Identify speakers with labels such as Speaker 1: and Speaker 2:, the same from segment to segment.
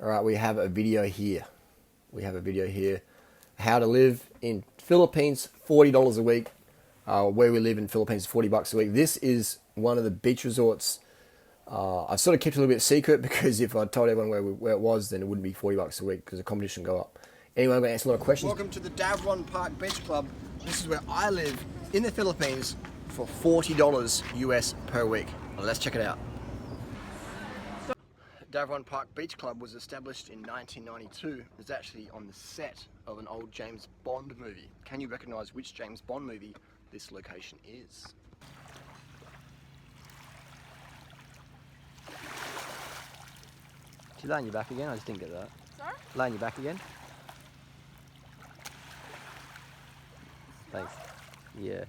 Speaker 1: All right, we have a video here. How to live in Philippines, $40 a week. Where we live in Philippines, $40 a week. This is one of the beach resorts. I sort of kept it a little bit secret because if I told everyone where it was, then it wouldn't be $40 a week because the competition go up. Anyway, I'm going to answer a lot of questions. Welcome to the Davron Park Beach Club. This is where I live in the Philippines for $40 US per week. Well, let's check it out. Davron Park Beach Club was established in 1992. It's actually on the set of an old James Bond movie. Can you recognize which James Bond movie this location is? Did you lay on your back again? I just didn't get that.
Speaker 2: Sorry?
Speaker 1: Lay on your back again? Thanks. Yeah.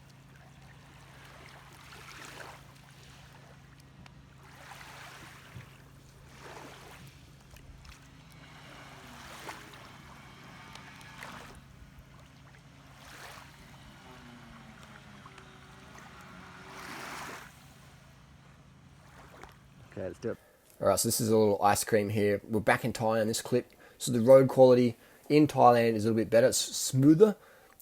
Speaker 1: Okay, let's do it. Alright, so this is a little ice cream here. We're back in Thailand in this clip. So the road quality in Thailand is a little bit better. It's smoother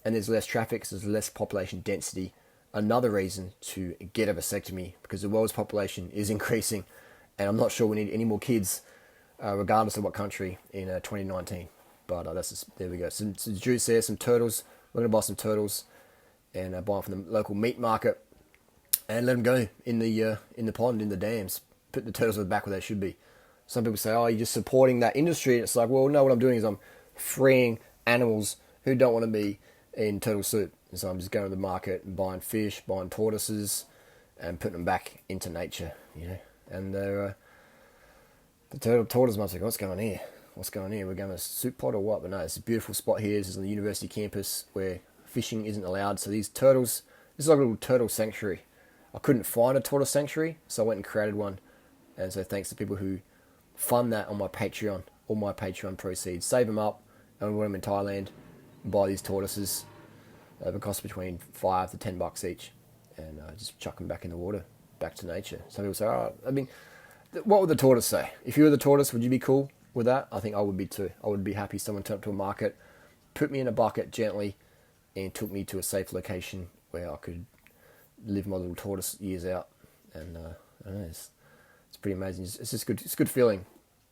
Speaker 1: and there's less traffic, so there's less population density. Another reason to get a vasectomy because the world's population is increasing and I'm not sure we need any more kids regardless of what country in 2019. But that's just, there we go. Some juice there, some turtles. We're going to buy some turtles and buy them from the local meat market and let them go in the pond, in the dams. Put the turtles at the back where they should be. Some people say, oh, you're just supporting that industry. And it's like, well, no, what I'm doing is I'm freeing animals who don't want to be in turtle soup. And so I'm just going to the market and buying fish, buying tortoises, and putting them back into nature, you know. And the tortoise must like, what's going on here? What's going on here? We're going to a soup pot or what? But no, it's a beautiful spot here. This is on the university campus where fishing isn't allowed. So these turtles, this is like a little turtle sanctuary. I couldn't find a tortoise sanctuary, so I went and created one. And so thanks to people who fund that on my Patreon, all my Patreon proceeds, save them up, and when I'm in Thailand, buy these tortoises. It costs between $5 to $10 each, and just chuck them back in the water, back to nature. Some people say, oh, I mean, what would the tortoise say? If you were the tortoise, would you be cool with that? I think I would be too. I would be happy someone turned up to a market, put me in a bucket gently, and took me to a safe location where I could live my little tortoise years out. And I don't know, it's pretty amazing. It's just good. It's a good feeling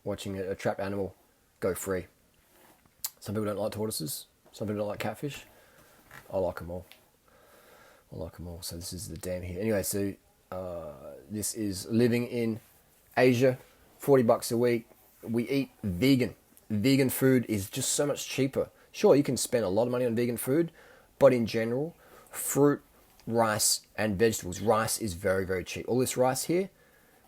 Speaker 1: watching a trapped animal go free. Some people don't like tortoises. Some people don't like catfish. I like them all. So this is the dam here. Anyway, so this is living in Asia. $40 a week. We eat vegan. Vegan food is just so much cheaper. Sure, you can spend a lot of money on vegan food, but in general, fruit, rice, and vegetables. Rice is very, very cheap. All this rice here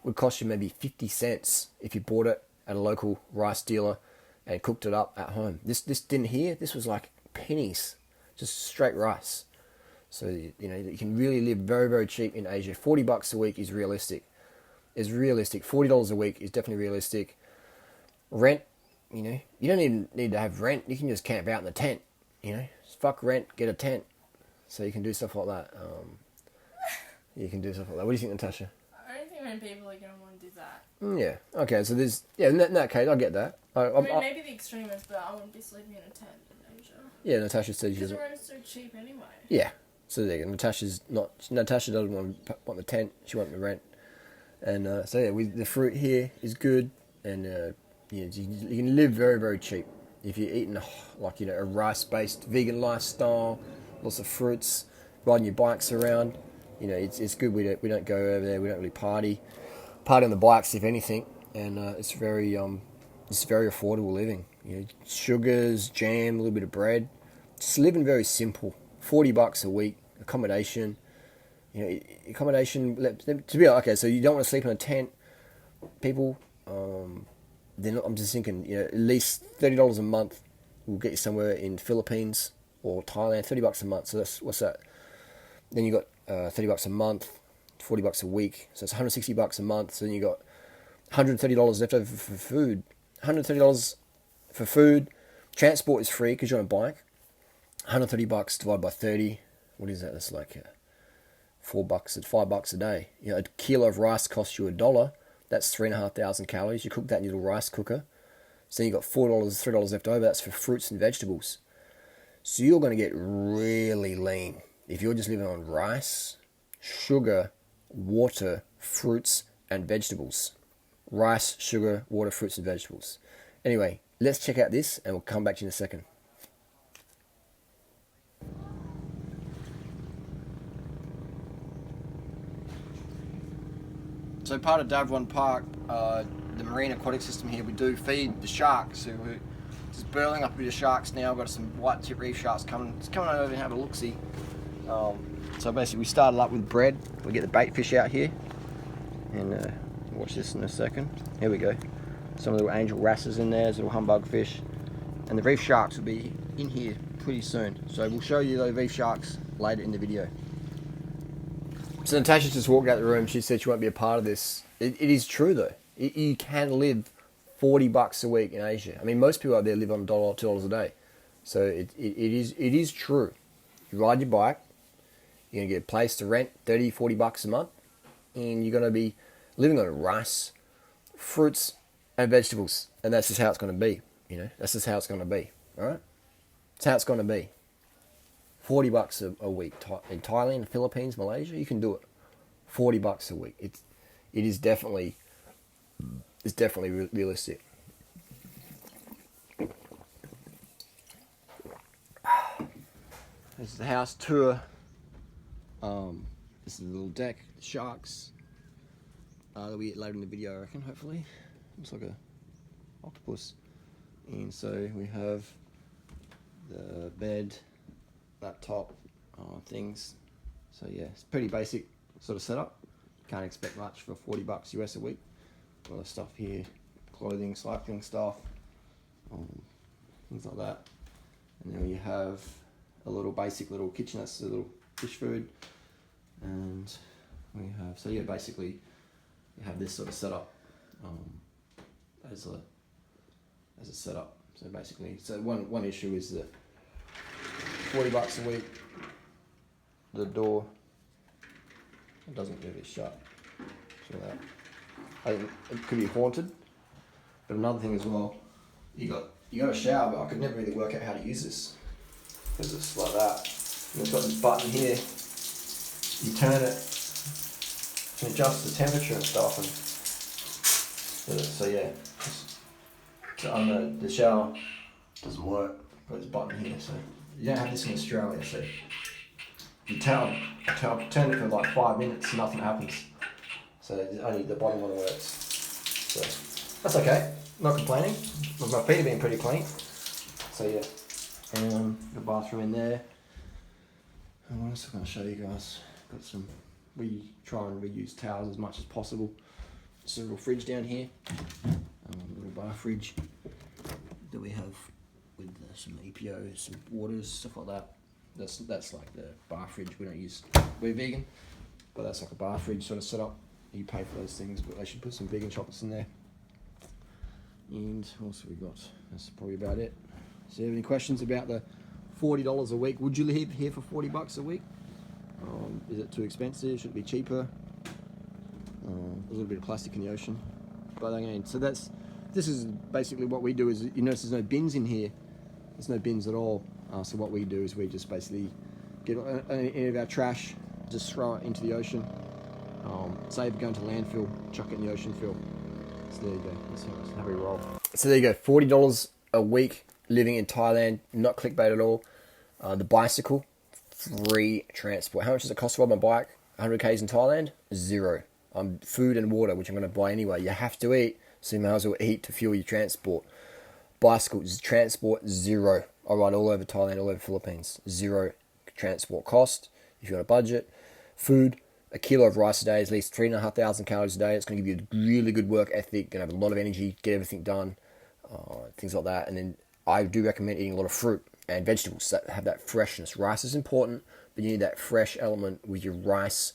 Speaker 1: would cost you maybe 50 cents if you bought it at a local rice dealer and cooked it up at home. This didn't here. This was like pennies, just straight rice. So you know you can really live very, very cheap in Asia. $40 a week is realistic. $40 a week is definitely realistic. Rent, you know, you don't even need to have rent. You can just camp out in the tent. You know, just fuck rent, get a tent. So you can do stuff like that. You can do stuff like that. What do you think, Natasha?
Speaker 2: I don't think many people are going to want to do that.
Speaker 1: Yeah. Okay. So there's in that case, I get that.
Speaker 2: I mean, maybe the extremists, but I wouldn't be sleeping in a tent in Asia.
Speaker 1: Yeah, Natasha said she
Speaker 2: because
Speaker 1: doesn't.
Speaker 2: rent's so cheap anyway.
Speaker 1: Yeah. So there you go. Natasha doesn't want the tent. She wants the rent. And so yeah, the fruit here is good, and you can live very, very cheap if you're eating like a rice-based vegan lifestyle, lots of fruits, riding your bikes around. You know, it's good. We don't go over there. We don't really party on the bikes, if anything, and it's very affordable living. You know, sugars, jam, a little bit of bread, just living very simple. $40 a week, accommodation. You know, accommodation. To be okay, so you don't want to sleep in a tent, people. Then I'm just thinking, you know, at least $30 a month will get you somewhere in Philippines or Thailand. $30 a month. So what's that? Then you got $30 a month, $40 a week. So it's $160 a month. So then you got $130 left over for food. $130 for food. Transport is free because you're on a bike. $130 divided by 30. What is that? That's like $4. It's $5 a day. You know, a kilo of rice costs you $1. That's 3,500 calories. You cook that in your little rice cooker. So you got $4, $3 left over. That's for fruits and vegetables. So you're going to get really lean if you're just living on rice, sugar, water, fruits, and vegetables. Rice, sugar, water, fruits, and vegetables. Anyway, let's check out this and we'll come back to you in a second. So part of Davron Park, the marine aquatic system here, we do feed the sharks. So we're just burling up a bit of sharks now. We've got some white tip reef sharks coming. It's coming over and have a look-see. So basically we started up with bread. We get the bait fish out here. And watch this in a second. Here we go. Some of the little angel wrasses in there, little humbug fish. And the reef sharks will be in here pretty soon. So we'll show you those reef sharks later in the video. So Natasha just walked out the room. She said she won't be a part of this. It is true though. You can live $40 a week in Asia. I mean, most people out there live on $1, $2 a day. So it is true. You ride your bike, you're going to get a place to rent $30, $40 a month, and you're going to be living on rice, fruits, and vegetables. And that's just how it's going to be. That's just how it's going to be. All right? That's how it's going to be. $40 a week in Thailand, the Philippines, Malaysia, you can do it. $40 a week. It is definitely realistic. This is the house tour. This is the little deck, the sharks. That'll be later in the video, I reckon. Hopefully, looks like a octopus. And so we have the bed, laptop, things. So yeah, it's pretty basic sort of setup. Can't expect much for $40 US a week. A lot of stuff here, clothing, cycling stuff, things like that. And then you have a little basic little kitchen. That's a little fish food. And we have, so yeah, basically you have this sort of setup as a setup. So basically, so one issue is that $40 a week, the door, it doesn't really shut. So that, it could be haunted. But another thing as well, you got a shower, but I could never really work out how to use this. Because it's like that. And it's got this button here. You turn it and adjust the temperature and stuff. And so yeah, so the shower doesn't work. Got this button here, so you don't have this in Australia. So you turn it for like 5 minutes, nothing happens. So only the bottom one works. So that's okay. Not complaining. My feet have been pretty clean. So yeah, and the bathroom in there. And what else am I going to show you guys? Got some. We try and reuse towels as much as possible. Just a little fridge down here. Little bar fridge that we have with some EPO, some waters, stuff like that. That's like the bar fridge. We don't use. We're vegan, but that's like a bar fridge sort of setup. You pay for those things, but they should put some vegan chocolates in there. And what else have we got? That's probably about it. So, you have any questions about the $40 a week? Would you live here for $40 a week? Is it too expensive? Should it be cheaper? A little bit of plastic in the ocean. But again, so this is basically what we do. Is you notice there's no bins in here. There's no bins at all. So what we do is we just basically get any of our trash, just throw it into the ocean. Save it going to landfill, chuck it in the ocean fill. So there you go. That's how we roll. So there you go. $40 a week living in Thailand. Not clickbait at all. The bicycle, free transport. How much does it cost to ride my bike? 100 k's in Thailand? Zero. Food and water, which I'm going to buy anyway. You have to eat, so you may as well eat to fuel your transport. Bicycles, transport, zero. I ride all over Thailand, all over Philippines. Zero transport cost if you're on a budget. Food, a kilo of rice a day is at least 3,500 calories a day. It's going to give you a really good work ethic. Going to have a lot of energy, get everything done, things like that. And then I do recommend eating a lot of fruit and vegetables that have that freshness. Rice is important, but you need that fresh element with your rice,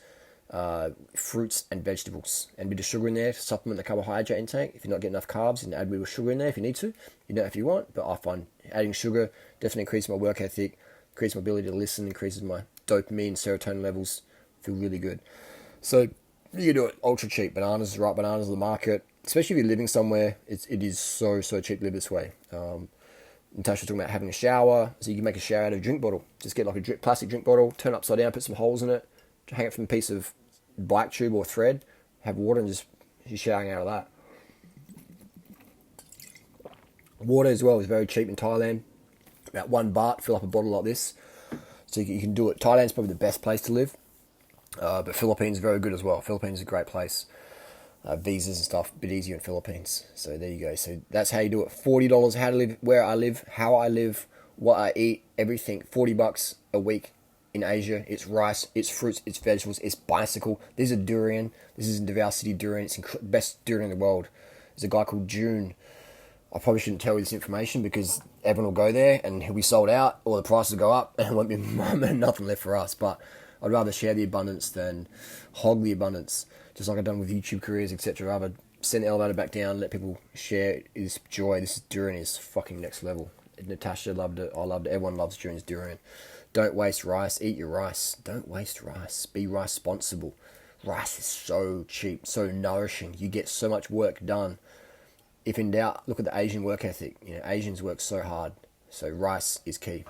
Speaker 1: fruits and vegetables, and a bit of sugar in there to supplement the carbohydrate intake. If you're not getting enough carbs, you can add a bit of sugar in there if you need to. You don't if you want, but I find adding sugar definitely increases my work ethic, increases my ability to listen, increases my dopamine, serotonin levels. Feel really good. So you can do it ultra cheap. Bananas, right bananas on the market. especially if you're living somewhere, it is so cheap to live this way. Natasha was talking about having a shower, so you can make a shower out of a drink bottle. Just get like a plastic drink bottle, turn it upside down, put some holes in it, hang it from a piece of bike tube or thread, have water, and just you're showering out of that. Water as well is very cheap in Thailand. About $1 fill up a bottle like this. So you can do it. Thailand's probably the best place to live. But Philippines is very good as well. Philippines is a great place. Visas and stuff, a bit easier in Philippines. So there you go. So that's how you do it. $40 how to live, where I live, how I live, what I eat, everything. $40 a week in Asia. It's rice, it's fruits, it's vegetables, it's bicycle. This is a durian. This is in Davao City durian. It's the best durian in the world. There's a guy called June. I probably shouldn't tell you this information because everyone will go there and he'll be sold out or the prices will go up and there won't be nothing left for us. But I'd rather share the abundance than hog the abundance. Just like I've done with YouTube careers, etc. I'd rather send the elevator back down, let people share this joy. This durian is fucking next level. Natasha loved it. I loved it. Everyone loves durian's durian. Don't waste rice. Eat your rice. Don't waste rice. Be rice-sponsible. Rice is so cheap, so nourishing. You get so much work done. If in doubt, look at the Asian work ethic. You know, Asians work so hard. So rice is key.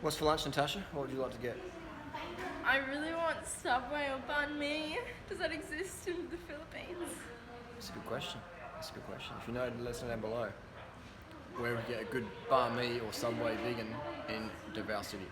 Speaker 1: What's for lunch, Natasha? What would you like to get?
Speaker 2: I really want Subway or banh mi. Does that exist in the Philippines?
Speaker 1: That's a good question. If you know, let us know down below. Where we get a good banh mi or Subway vegan in Davao City.